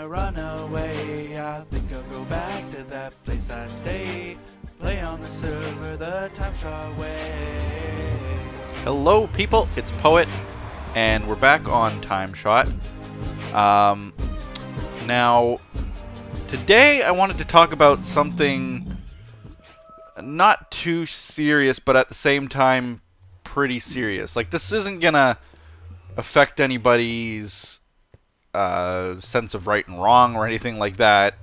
I run away, I think I'll go back to that place I stay. Play on the server the TimeShot way. Hello people, it's Poet, and we're back on TimeShot. Now, today I wanted to talk about something not too serious, but at the same time pretty serious. Like, this isn't gonna affect anybody's sense of right and wrong or anything like that,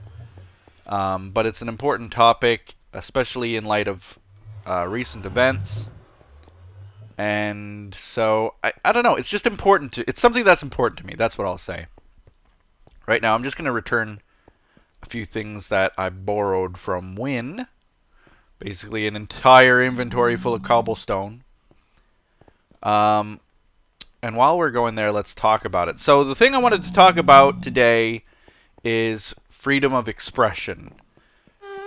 but it's an important topic, especially in light of recent events. And so I don't know, it's just important to, it's something that's important to me, that's what I'll say. Right now I'm just going to return a few things that I borrowed from Wyn, basically an entire inventory full of cobblestone. And while we're going there, let's talk about it. So the thing I wanted to talk about today is freedom of expression,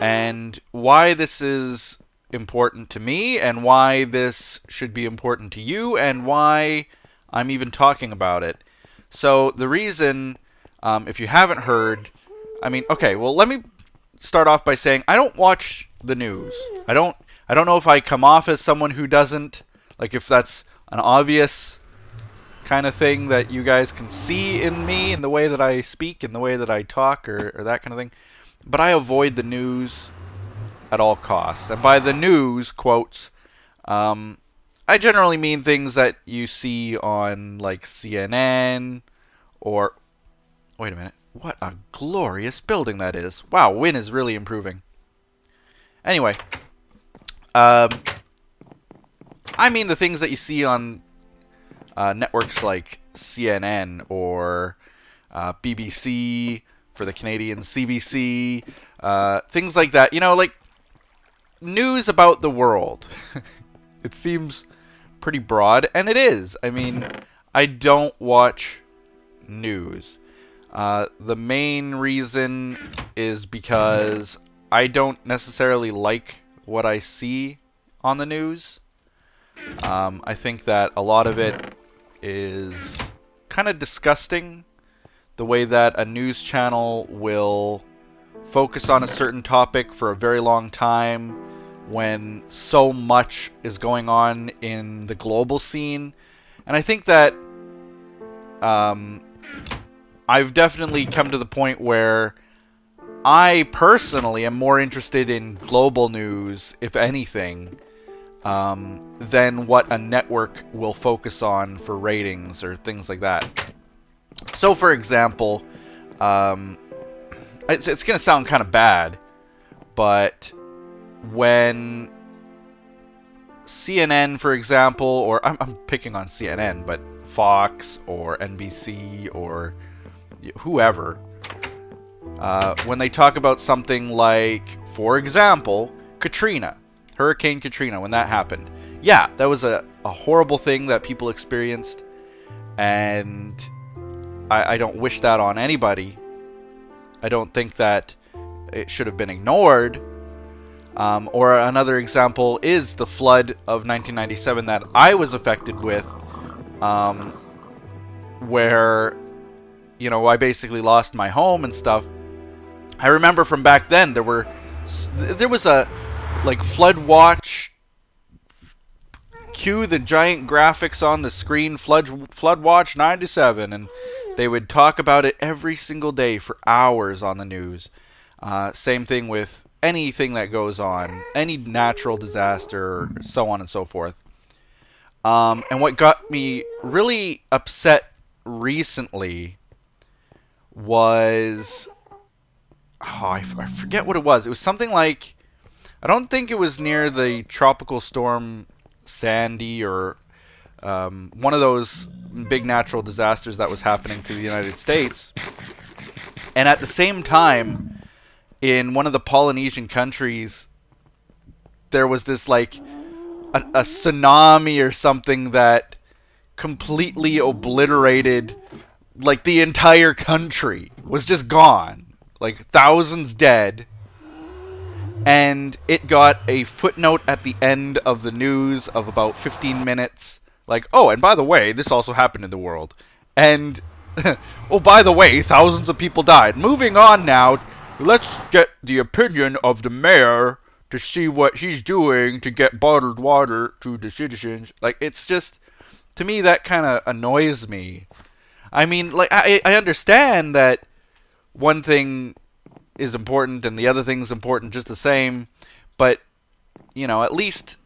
and why this is important to me, and why this should be important to you, and why I'm even talking about it. So the reason, if you haven't heard, I mean, okay, well, let me start off by saying I don't watch the news. I don't know if I come off as someone who doesn't, like, if that's an obvious kind of thing that you guys can see in me, in the way that I speak, in the way that I talk, or that kind of thing. But I avoid the news at all costs. And by the news, quotes, I generally mean things that you see on, like, CNN, or... Wait a minute. What a glorious building that is. Wow, Wyn is really improving. Anyway. I mean the things that you see on networks like CNN or BBC for the Canadian, CBC, things like that. You know, like, news about the world. It seems pretty broad, and it is. I mean, I don't watch news. The main reason is because I don't necessarily like what I see on the news. I think that a lot of it is kind of disgusting. The way that a news channel will focus on a certain topic for a very long time when so much is going on in the global scene. And I think that I've definitely come to the point where I personally am more interested in global news, if anything, than what a network will focus on for ratings or things like that. So, for example, it's going to sound kind of bad, but when CNN, for example, or I'm picking on CNN, but Fox or NBC or whoever, when they talk about something like, for example, Katrina, Hurricane Katrina, when that happened. Yeah, that was a horrible thing that people experienced, and I don't wish that on anybody. I don't think that it should have been ignored. Or another example is the flood of 1997 that I was affected with, where, you know, I basically lost my home and stuff. I remember from back then there was a, like, flood watch. Cue the giant graphics on the screen, flood watch 97, and they would talk about it every single day for hours on the news. Same thing with anything that goes on, any natural disaster, so on and so forth. And what got me really upset recently was, I forget what it was. It was something like, I don't think it was near the tropical storm Sandy, or one of those big natural disasters that was happening to the United States. And at the same time, in one of the Polynesian countries, there was this, like, a tsunami or something that completely obliterated, like, the entire country was just gone. Like, thousands dead. And it got a footnote at the end of the news of about 15 minutes. Like, oh, and by the way, this also happened in the world. And Oh, by the way, thousands of people died. Moving on now, let's get the opinion of the mayor to see what he's doing to get bottled water to the citizens. Like, it's just, to me, that kind of annoys me. I mean, like, I understand that one thing is important and the other thing's important just the same, but, you know, at least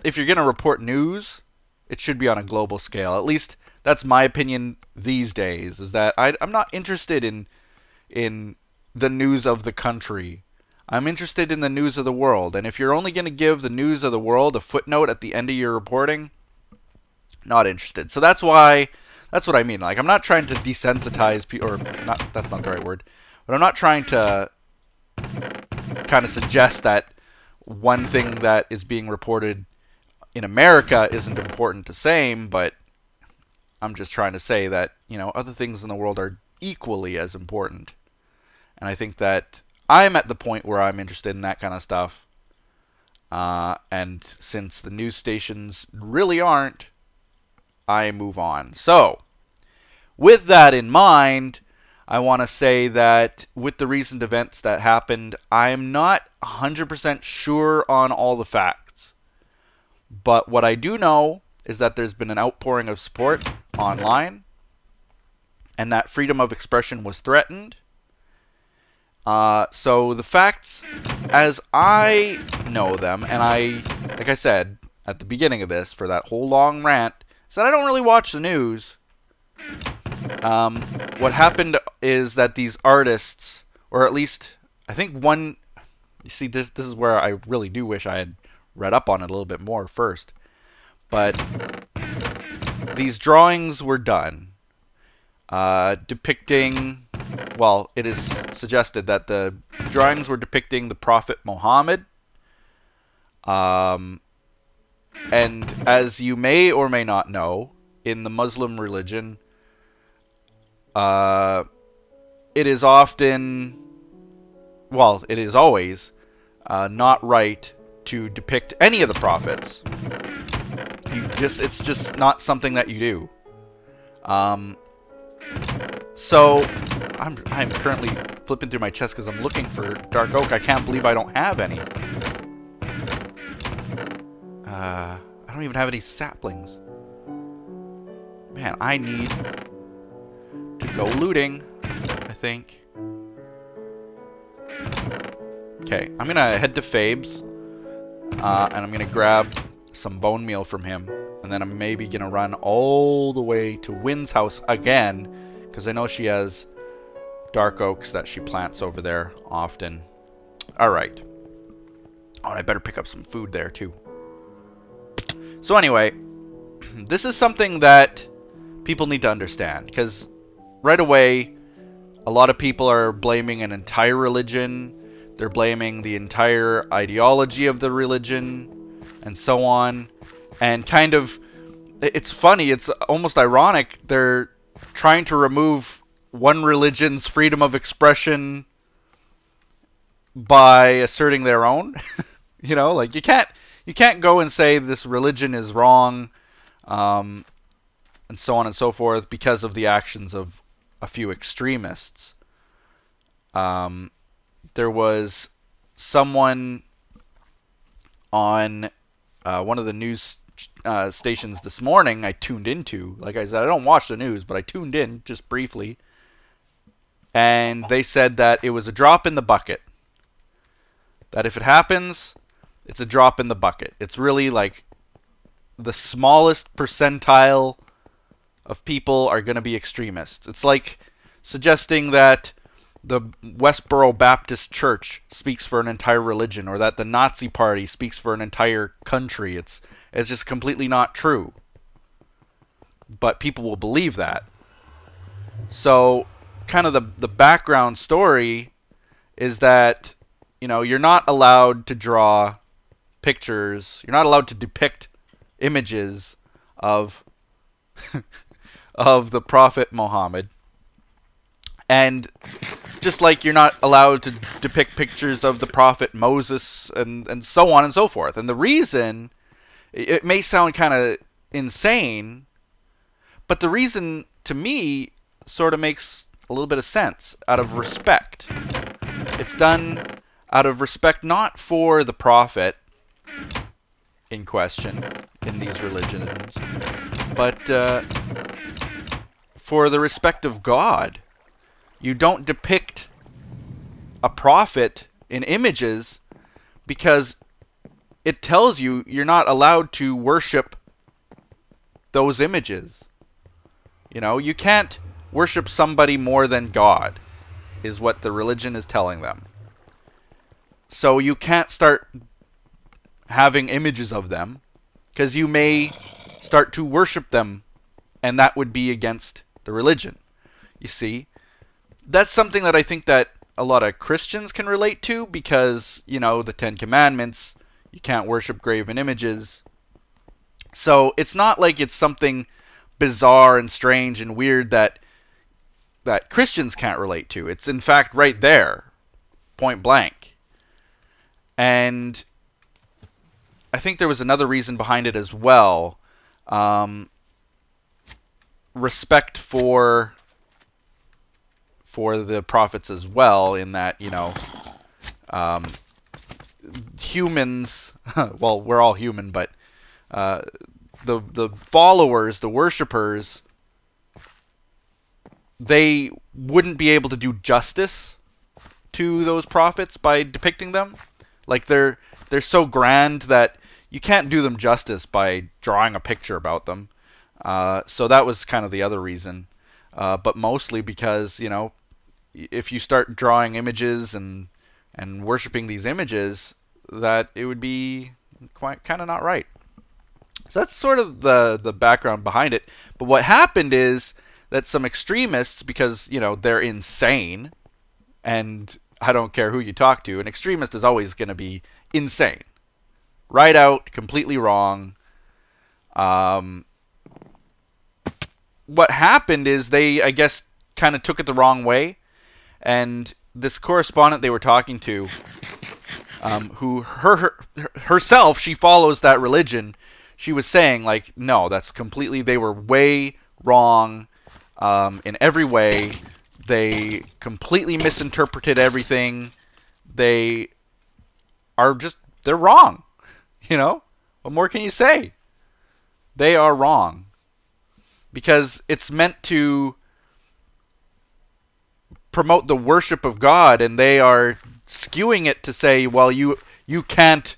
if you're going to report news, it should be on a global scale. At least that's my opinion these days, is that I'm not interested in the news of the country. I'm interested in the news of the world. And if you're only going to give the news of the world a footnote at the end of your reporting, not interested. So that's what I mean. Like, I'm not trying to desensitize people, or not, that's not the right word, but I'm not trying to kind of suggest that one thing that is being reported in America isn't important the same, but I'm just trying to say that, you know, other things in the world are equally as important. And I think that I'm at the point where I'm interested in that kind of stuff. And since the news stations really aren't, I move on. So, with that in mind, I want to say that with the recent events that happened, I'm not 100% sure on all the facts. But what I do know is that there's been an outpouring of support online, and that freedom of expression was threatened. So the facts, as I know them, and like I said at the beginning of this, for that whole long rant, is that I don't really watch the news. What happened is that these artists, or at least, I think one, you see, this is where I really do wish I had read up on it a little bit more first. But these drawings were done, depicting, well, it is suggested that the drawings were depicting the Prophet Muhammad. And as you may or may not know, in the Muslim religion, it is often, well, it is always not right to depict any of the prophets. It's just not something that you do. So I'm currently flipping through my chest because I'm looking for dark oak. I can't believe I don't have any. I don't even have any saplings. Man, I need to go looting, I think. Okay, I'm gonna head to Fabe's, and I'm gonna grab some bone meal from him, and then I'm maybe gonna run all the way to Wynn's house again, because I know she has dark oaks that she plants over there often. Alright. Oh, and I better pick up some food there too. So anyway, this is something that people need to understand, because right away, a lot of people are blaming an entire religion. They're blaming the entire ideology of the religion, and so on. And kind of, it's funny, it's almost ironic, they're trying to remove one religion's freedom of expression by asserting their own. You know, like, you can't go and say this religion is wrong, and so on and so forth, because of the actions of a few extremists. There was someone on one of the news stations this morning I tuned into. Like I said, I don't watch the news, but I tuned in just briefly. And they said that it was a drop in the bucket. That if it happens, it's a drop in the bucket. It's really like the smallest percentile of people are going to be extremists. It's like suggesting that the Westboro Baptist Church speaks for an entire religion, or that the Nazi Party speaks for an entire country. It's just completely not true. But people will believe that. So, kind of the background story is that, you know, you're not allowed to draw pictures. You're not allowed to depict images of of the Prophet Muhammad. And just like you're not allowed to depict pictures of the Prophet Moses, and so on and so forth. And the reason, it may sound kind of insane, but the reason to me sort of makes a little bit of sense out of respect. It's done out of respect not for the prophet in question in these religions, but for the respect of God. You don't depict a prophet in images because it tells you you're not allowed to worship those images. You know, you can't worship somebody more than God, is what the religion is telling them. So you can't start having images of them, because you may start to worship them, and that would be against the religion. You see, that's something that I think that a lot of Christians can relate to, because, you know, the Ten Commandments, you can't worship graven images. So it's not like it's something bizarre and strange and weird that Christians can't relate to. It's in fact right there, point blank. And I think there was another reason behind it as well. Respect for the prophets as well, in that, you know, humans, well, we're all human, but the followers, the worshippers, they wouldn't be able to do justice to those prophets by depicting them. Like, they're so grand that you can't do them justice by drawing a picture about them. So that was kind of the other reason. But mostly because, you know, if you start drawing images and worshiping these images, that it would be quite kind of not right. So that's sort of the background behind it. But what happened is that some extremists, because, you know, they're insane, and I don't care who you talk to, an extremist is always going to be insane. Right out, completely wrong. What happened is they, I guess, kind of took it the wrong way. And this correspondent they were talking to, who herself, she follows that religion, she was saying, like, no, that's completely, they were way wrong in every way. They completely misinterpreted everything. They are just, they're wrong. You know? What more can you say? They are wrong. Because it's meant to promote the worship of God, and they are skewing it to say, well, you can't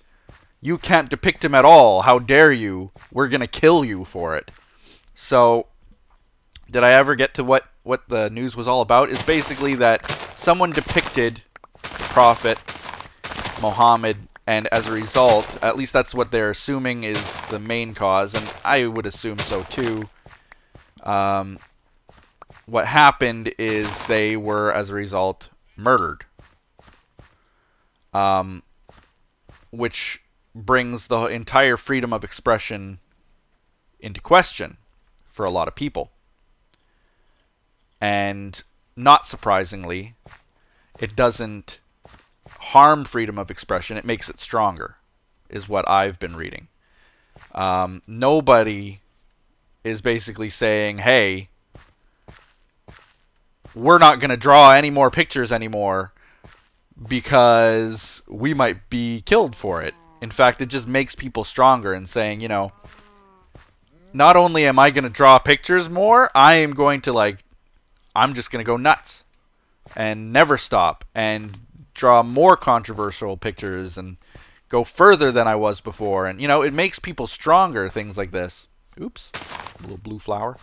depict him at all. How dare you? We're going to kill you for it. So, did I ever get to what the news was all about? Is basically that someone depicted the Prophet Muhammad, and as a result, at least that's what they're assuming is the main cause, and I would assume so too. What happened is they were, as a result, murdered. Which brings the entire freedom of expression into question for a lot of people. And not surprisingly, it doesn't harm freedom of expression, it makes it stronger, is what I've been reading. Nobody is basically saying, hey, we're not going to draw any more pictures anymore because we might be killed for it. In fact, it just makes people stronger and saying, you know, not only am I going to draw pictures more, I am going to, like, I'm just going to go nuts and never stop and draw more controversial pictures and go further than I was before. And, you know, it makes people stronger, things like this. Oops, a little blue flower.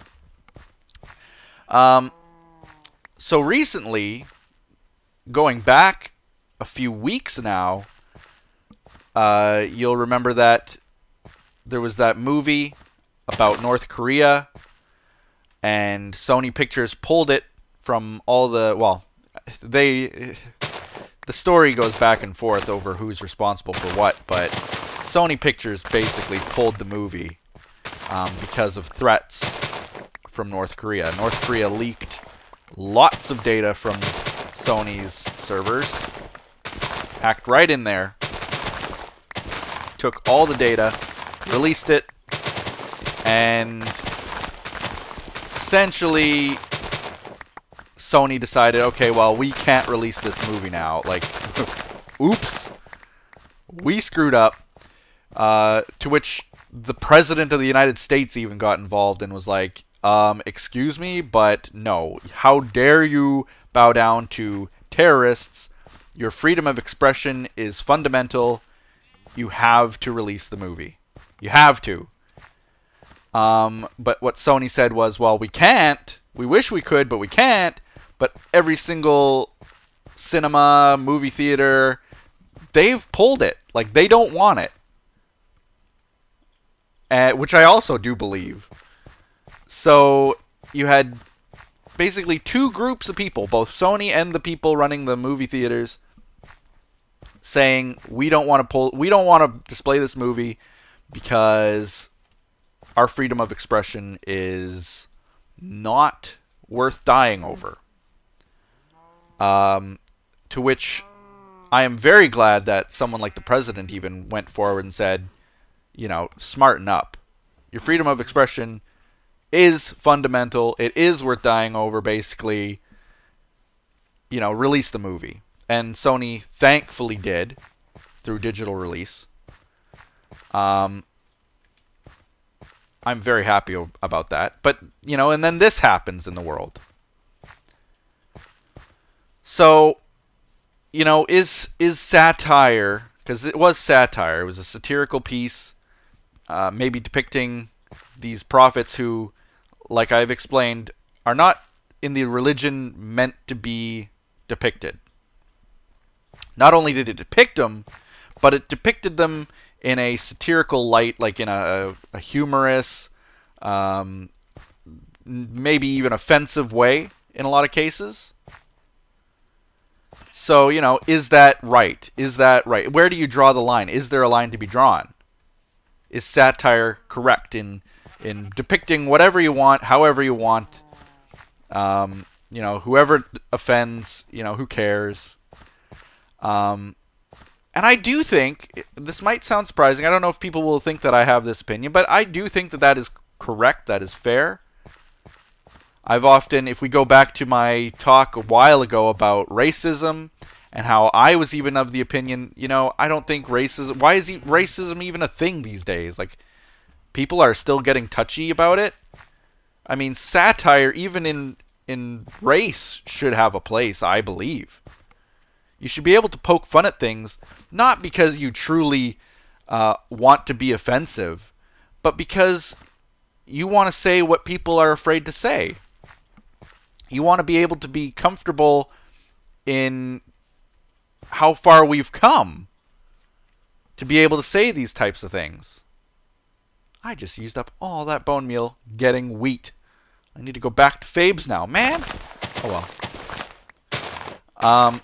So recently, going back a few weeks now, you'll remember that there was that movie about North Korea, and Sony Pictures pulled it from all the, well, the story goes back and forth over who's responsible for what, but Sony Pictures basically pulled the movie because of threats from North Korea. North Korea leaked lots of data from Sony's servers, hacked right in there, took all the data, released it, and essentially Sony decided, okay, well, we can't release this movie now. Like, oops, we screwed up. To which the President of the United States even got involved and was like, excuse me, but no. How dare you bow down to terrorists? Your freedom of expression is fundamental. You have to release the movie. You have to. But what Sony said was, well, we can't. We wish we could, but we can't. But every single cinema, movie theater, they've pulled it. Like, they don't want it. Which I also do believe. So you had basically two groups of people, both Sony and the people running the movie theaters, saying we don't want to display this movie because our freedom of expression is not worth dying over. To which I am very glad that someone like the president even went forward and said, you know, smarten up. Your freedom of expression is fundamental. It is worth dying over, basically. You know, release the movie. And Sony thankfully did through digital release. I'm very happy about that. But, you know, and then this happens in the world. So, you know, is satire, because it was satire, it was a satirical piece, maybe depicting these prophets who, like I've explained, are not in the religion meant to be depicted. Not only did it depict them, but it depicted them in a satirical light, like in a humorous, maybe even offensive way in a lot of cases. So, you know, is that right? Is that right? Where do you draw the line? Is there a line to be drawn? Is satire correct in depicting whatever you want, however you want? You know, whoever offends, you know, who cares? And I do think, this might sound surprising, I don't know if people will think that I have this opinion, but I do think that that is correct, that is fair. I've often, if we go back to my talk a while ago about racism, and how I was even of the opinion, you know, I don't think racism, why is racism even a thing these days? Like, people are still getting touchy about it. I mean, satire, even in race, should have a place, I believe. You should be able to poke fun at things, not because you truly want to be offensive, but because you want to say what people are afraid to say. You want to be able to be comfortable in how far we've come to be able to say these types of things. I just used up all that bone meal getting wheat. I need to go back to Fabes now, man. Oh well.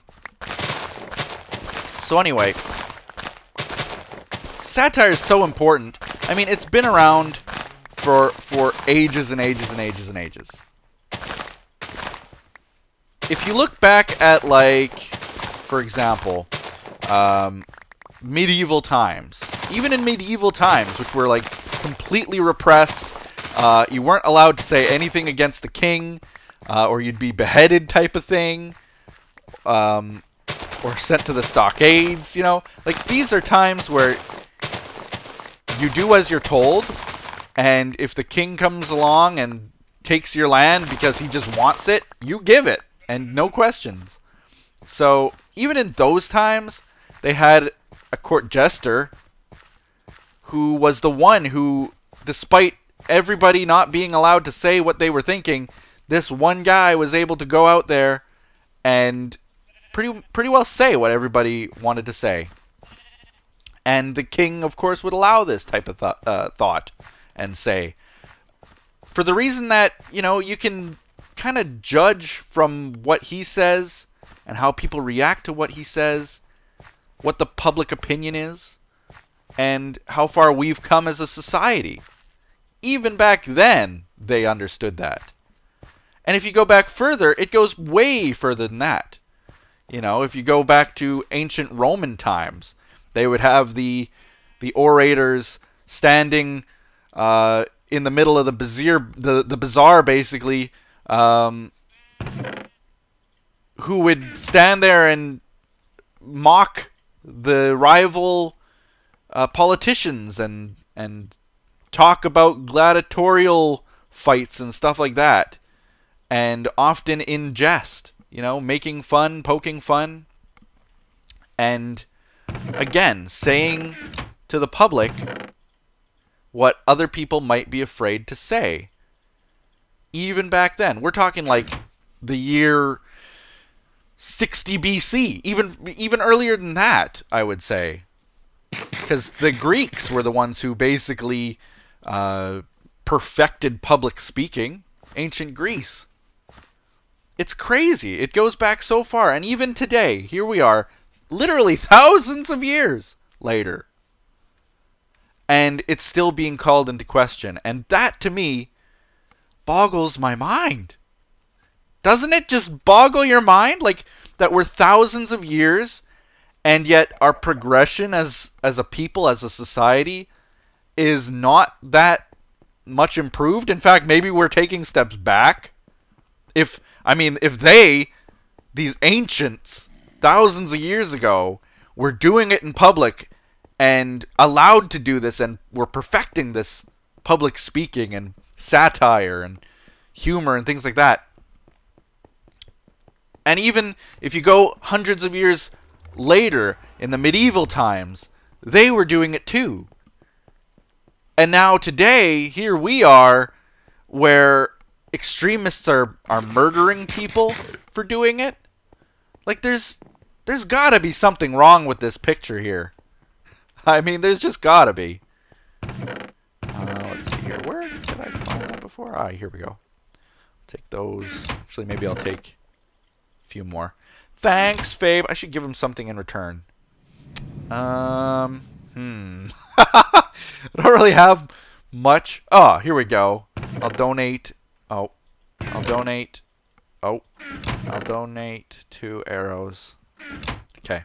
So anyway, satire is so important. I mean, it's been around for ages and ages and ages and ages. If you look back at, like, for example, medieval times. Even in medieval times, which were, like, completely repressed, you weren't allowed to say anything against the king, or you'd be beheaded type of thing, or sent to the stockades, you know? Like, these are times where you do as you're told, and if the king comes along and takes your land because he just wants it, you give it, and no questions. So, even in those times, they had a court jester who was the one who, despite everybody not being allowed to say what they were thinking, this one guy was able to go out there and pretty well say what everybody wanted to say. And the king, of course, would allow this type of thought and say. For the reason that, you know, you can kind of judge from what he says and how people react to what he says, what the public opinion is, and how far we've come as a society. Even back then, they understood that. And if you go back further, it goes way further than that. You know, if you go back to ancient Roman times, they would have the orators standing in the middle of the bazaar, basically, who would stand there and mock the rival politicians and talk about gladiatorial fights and stuff like that, and often in jest, making fun, poking fun, and again saying to the public what other people might be afraid to say. Even back then, we're talking like the year 60 BC, even earlier than that, I would say, because the Greeks were the ones who basically perfected public speaking. Ancient Greece. It's crazy. It goes back so far, and even today, here we are, literally thousands of years later, and it's still being called into question. And that, to me, boggles my mind. Doesn't it just boggle your mind? Like, that we're thousands of years, and yet our progression as a people, as a society, is not that much improved. In fact, maybe we're taking steps back. If these ancients, thousands of years ago, were doing it in public and allowed to do this, and were perfecting this public speaking and satire and humor and things like that. And even if you go hundreds of years later, in the medieval times, they were doing it too. And now today, here we are, where extremists are murdering people for doing it. Like, there's gotta be something wrong with this picture here. I mean, there's just gotta be. Let's see here. Where did I find that before? Ah, here we go. Take those. Actually, maybe I'll take a few more. Thanks, Fabe. I should give him something in return. I don't really have much. Oh, here we go. I'll donate. I'll donate 2 arrows. Okay.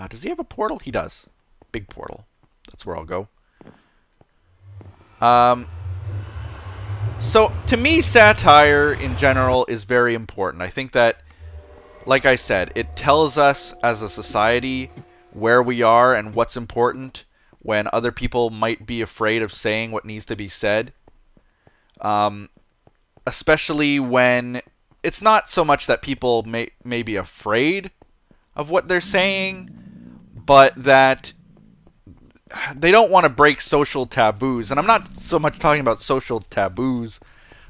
Does he have a portal? He does. Big portal. That's where I'll go. So, to me, satire in general is very important. I think that, like I said, it tells us as a society where we are and what's important when other people might be afraid of saying what needs to be said. Especially when it's not so much that people may be afraid of what they're saying, but that they don't want to break social taboos. And I'm not so much talking about social taboos,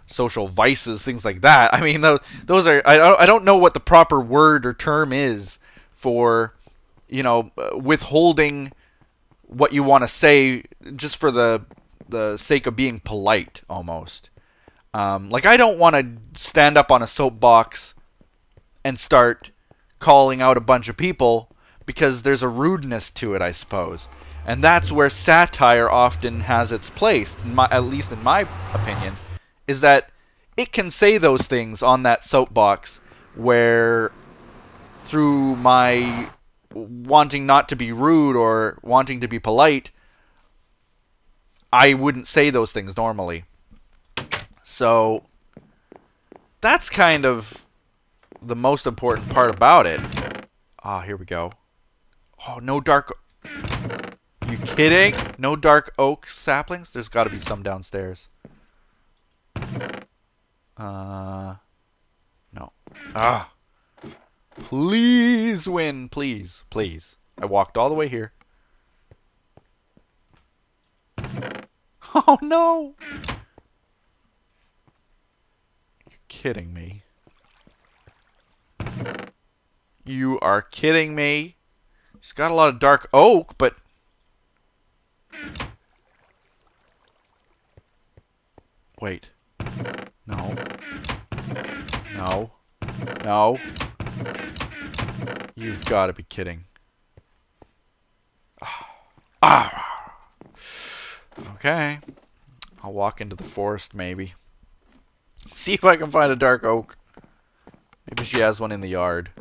social vices, things like that. I mean, those are... I don't know what the proper word or term is for, withholding what you want to say just for the sake of being polite, almost. Like, I don't want to stand up on a soapbox and start calling out a bunch of people because there's a rudeness to it, I suppose. And that's where satire often has its place, at least in my opinion, is that it can say those things on that soapbox where, through my wanting not to be rude or wanting to be polite, I wouldn't say those things normally. So that's kind of the most important part about it. Ah, here we go. Oh, no dark... You kidding? No dark oak saplings? There's got to be some downstairs. No. Ah. Please win. Please. Please. I walked all the way here. Oh, no. You're kidding me. You are kidding me. She's got a lot of dark oak, but... Wait. No. No. No. You've got to be kidding. Ah. Okay. I'll walk into the forest, maybe. See if I can find a dark oak. Maybe she has one in the yard.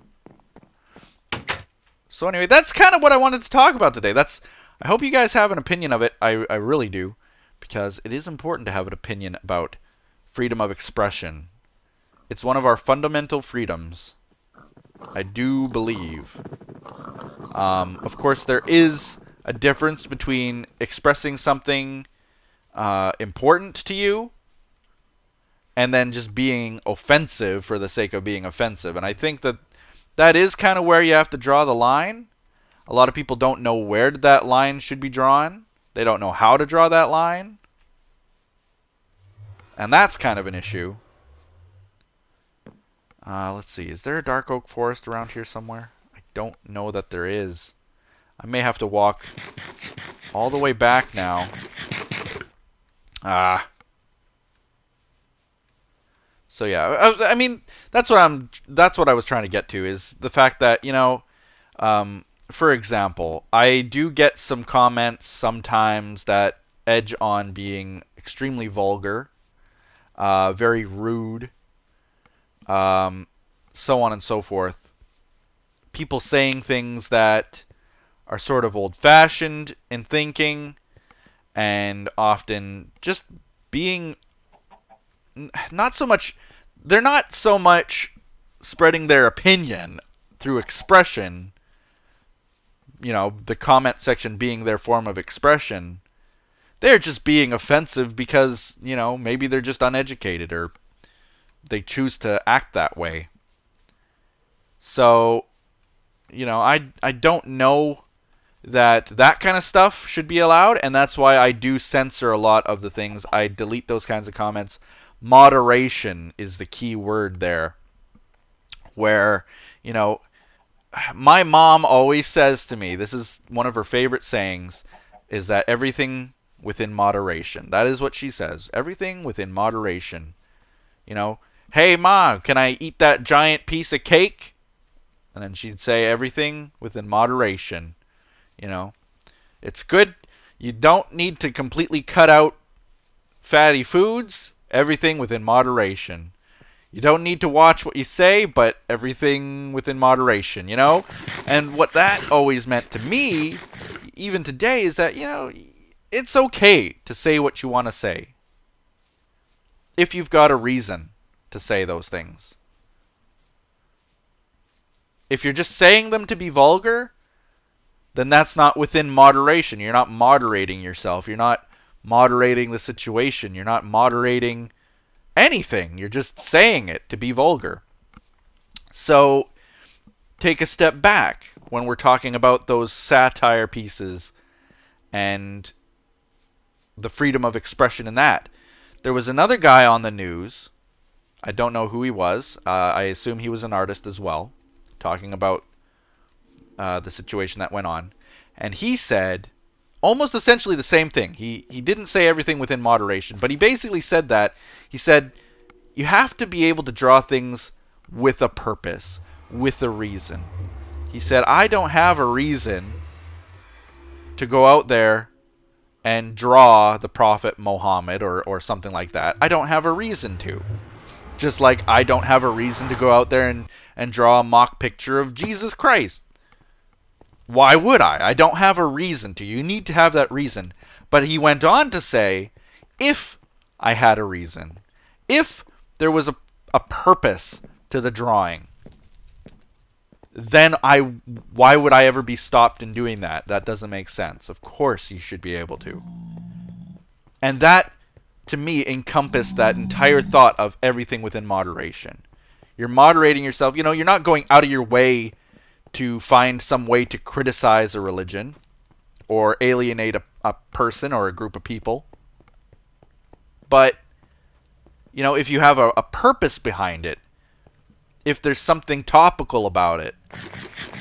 So anyway, that's kind of what I wanted to talk about today. I hope you guys have an opinion of it. I really do. Because it is important to have an opinion about freedom of expression. It's one of our fundamental freedoms. I do believe. Of course, there is a difference between expressing something important to you and then just being offensive for the sake of being offensive. And I think that that is kind of where you have to draw the line. A lot of people don't know where that line should be drawn. They don't know how to draw that line. And that's kind of an issue. Let's see. Is there a dark oak forest around here somewhere? I don't know that there is. I may have to walk all the way back now. So yeah, I mean, that's what I was trying to get to, is the fact that, you know, for example, I do get some comments sometimes that edge on being extremely vulgar, very rude, so on and so forth. People saying things that are sort of old-fashioned in thinking, and often just being not so much, they're not so much spreading their opinion through expression, you know, the comment section being their form of expression. They're just being offensive because, you know, maybe they're just uneducated or they choose to act that way. So, you know, I don't know that that kind of stuff should be allowed, and that's why I do censor a lot of the things. I delete those kinds of comments. Moderation is the key word there, where, you know, my mom always says to me, this is one of her favorite sayings, is that everything within moderation. That is what she says. Everything within moderation. You know, hey, Ma, can I eat that giant piece of cake? And then she'd say everything within moderation. You know, it's good. You don't need to completely cut out fatty foods. Everything within moderation. You don't need to watch what you say, but everything within moderation, you know? And what that always meant to me, even today, is that, you know, it's okay to say what you want to say, if you've got a reason to say those things. If you're just saying them to be vulgar, then that's not within moderation. You're not moderating yourself. You're not moderating the situation. You're not moderating anything. You're just saying it to be vulgar. So take a step back when we're talking about those satire pieces and the freedom of expression in that. There was another guy on the news. I don't know who he was. I assume he was an artist as well, talking about the situation that went on. And he said almost essentially the same thing. He didn't say everything within moderation, but he basically said that. He said, you have to be able to draw things with a purpose, with a reason. He said, I don't have a reason to go out there and draw the Prophet Muhammad or something like that. I don't have a reason to. Just like I don't have a reason to go out there and draw a mock picture of Jesus Christ. Why would I? I don't have a reason to. You need to have that reason. But he went on to say, if I had a reason, if there was a purpose to the drawing, then why would I ever be stopped in doing that? That doesn't make sense. Of course you should be able to. And that, to me, encompassed that entire thought of everything within moderation. You're moderating yourself. You know, you're not going out of your way to find some way to criticize a religion or alienate a person or a group of people. But, you know, if you have a purpose behind it, if there's something topical about it,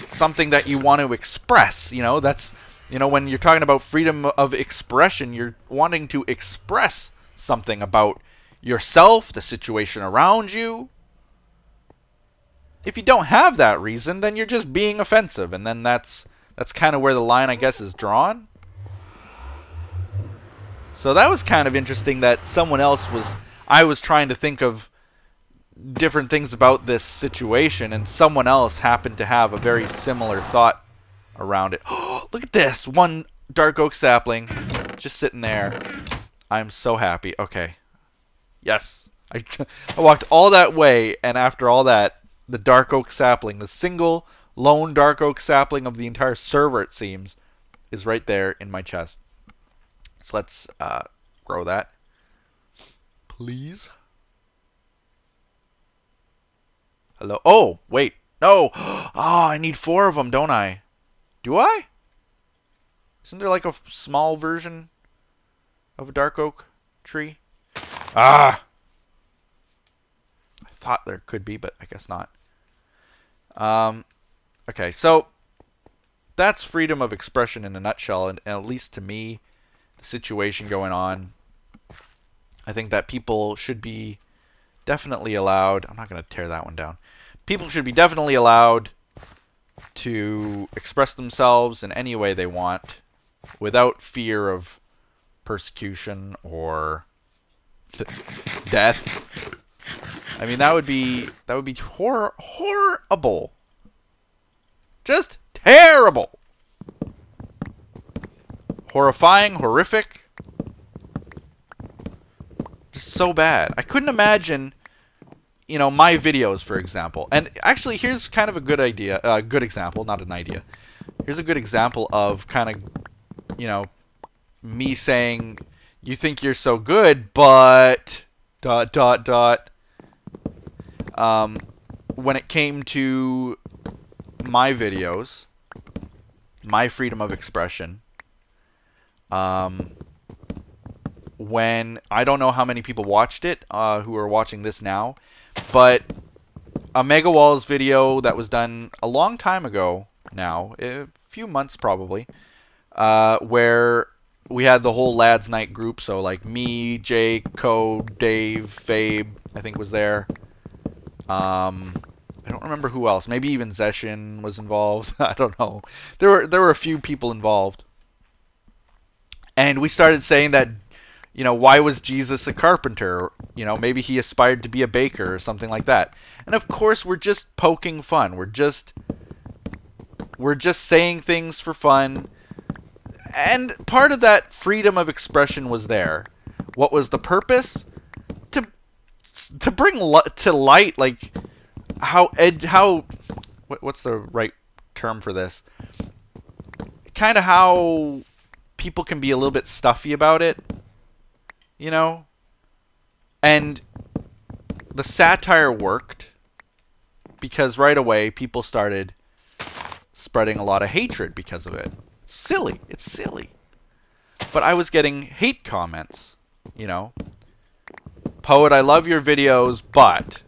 something that you want to express, you know, that's, you know, when you're talking about freedom of expression, you're wanting to express something about yourself, the situation around you. If you don't have that reason, then you're just being offensive, and then that's kind of where the line, I guess, is drawn. So that was kind of interesting that someone else I was trying to think of different things about this situation, and someone else happened to have a very similar thought around it. Look at this! One dark oak sapling just sitting there. I'm so happy. Okay. Yes. I walked all that way, and after all that, the dark oak sapling, the single lone dark oak sapling of the entire server, it seems, is right there in my chest. So let's grow that, please. Hello. Oh, wait. No. Oh, I need 4 of them, don't I? Do I? Isn't there like a small version of a dark oak tree? Ah! I thought there could be, but I guess not. Okay, so that's freedom of expression in a nutshell, and at least to me, the situation going on, I think that people should be definitely allowed. I'm not going to tear that one down. People should be definitely allowed to express themselves in any way they want without fear of persecution or death. I mean, that would be horrible. Just terrible. Horrifying, horrific. Just so bad. I couldn't imagine, you know, my videos, for example. And actually, here's kind of a good idea, good example, not an idea. Here's a good example of kind of, you know, me saying, you think you're so good, but ... when it came to my videos, my freedom of expression, when I don't know how many people watched it, who are watching this now, but a Mega Walls video that was done a long time ago now, a few months probably, where we had the whole Lads Night group, so like me, Jake, Code, Dave, Fabe, I think was there. I don't remember who else. Maybe even Zeshin was involved. I don't know. There were a few people involved. And we started saying that, you know, why was Jesus a carpenter? You know, maybe he aspired to be a baker or something like that. And of course, we're just poking fun. We're just saying things for fun. And part of that freedom of expression was there. What was the purpose? To bring to light, like, what's the right term for this? Kind of how people can be a little bit stuffy about it, you know? And the satire worked because right away people started spreading a lot of hatred because of it. It's silly. It's silly. But I was getting hate comments, you know? Poet, I love your videos, but ...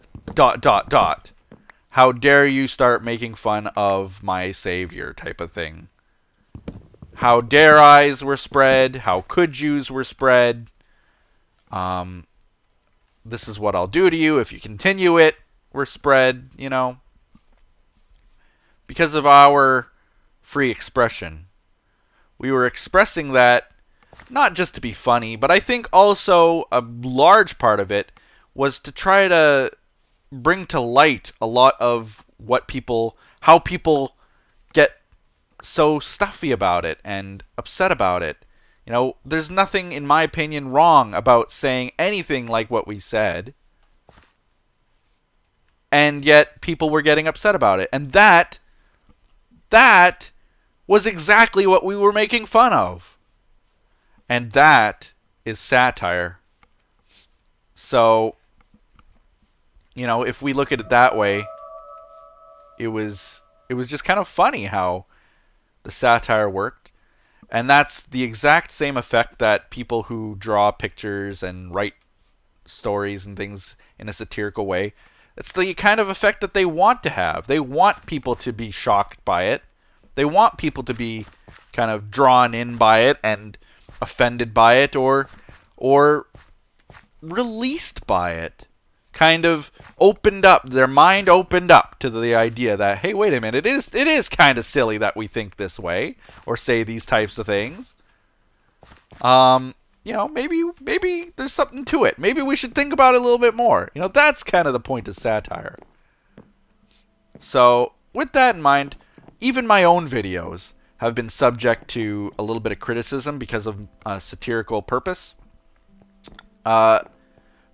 How dare you start making fun of my savior type of thing. How dare I's were spread. How could you's were spread. This is what I'll do to you if you continue it were spread, you know. Because of our free expression. We were expressing that not just to be funny, but I think also a large part of it was to try to bring to light a lot of how people get so stuffy about it and upset about it. You know, there's nothing, in my opinion, wrong about saying anything like what we said. And yet people were getting upset about it. And that was exactly what we were making fun of. And that is satire. So, you know, if we look at it that way, it was just kind of funny how the satire worked. And that's the exact same effect that people who draw pictures and write stories and things in a satirical way, it's the kind of effect that they want to have. They want people to be shocked by it. They want people to be kind of drawn in by it and offended by it or released by it. Kind of opened up, their mind opened up to the idea that, hey, wait a minute, it is kind of silly that we think this way or say these types of things. You know, maybe there's something to it. Maybe we should think about it a little bit more. You know, that's kind of the point of satire. So, with that in mind, even my own videos have been subject to a little bit of criticism because of satirical purpose.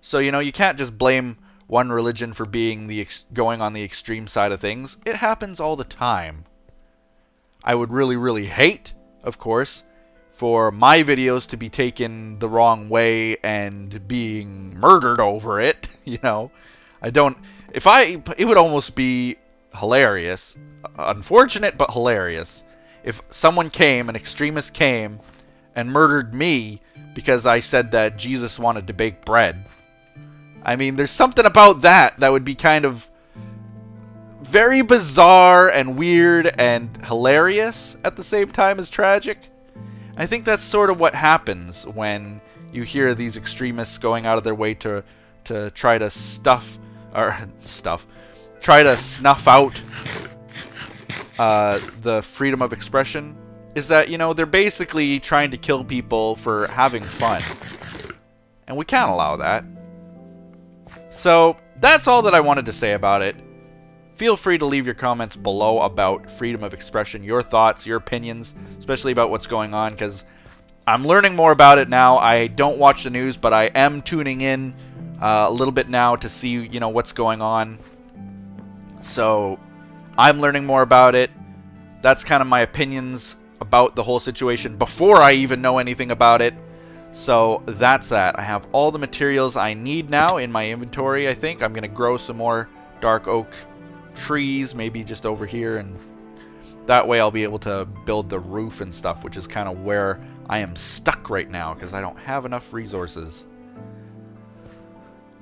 So, you know, you can't just blame one religion for being going on the extreme side of things. It happens all the time. I would really, really hate, of course, for my videos to be taken the wrong way and being murdered over it, you know. It would almost be hilarious, unfortunate but hilarious, if someone came, an extremist came, and murdered me because I said that Jesus wanted to bake bread. I mean, there's something about that would be kind of very bizarre and weird and hilarious at the same time as tragic. I think that's sort of what happens when you hear these extremists going out of their way to try to try to snuff out the freedom of expression, is that, you know, they're basically trying to kill people for having fun. And we can't allow that. So, that's all that I wanted to say about it. Feel free to leave your comments below about freedom of expression, your thoughts, your opinions, especially about what's going on, because I'm learning more about it now. I don't watch the news, but I am tuning in a little bit now to see, you know, what's going on. So, I'm learning more about it. That's kind of my opinions about the whole situation before I even know anything about it. So that's that. I have all the materials I need now in my inventory, I think. I'm going to grow some more dark oak trees, maybe just over here, and that way I'll be able to build the roof and stuff, which is kind of where I am stuck right now because I don't have enough resources.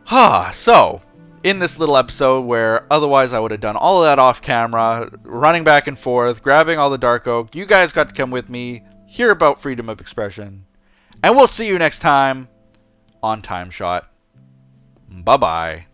So, in this little episode where otherwise I would have done all of that off camera, running back and forth, grabbing all the dark oak, you guys got to come with me, hear about freedom of expression. And we'll see you next time on TimeShot. Bye-bye.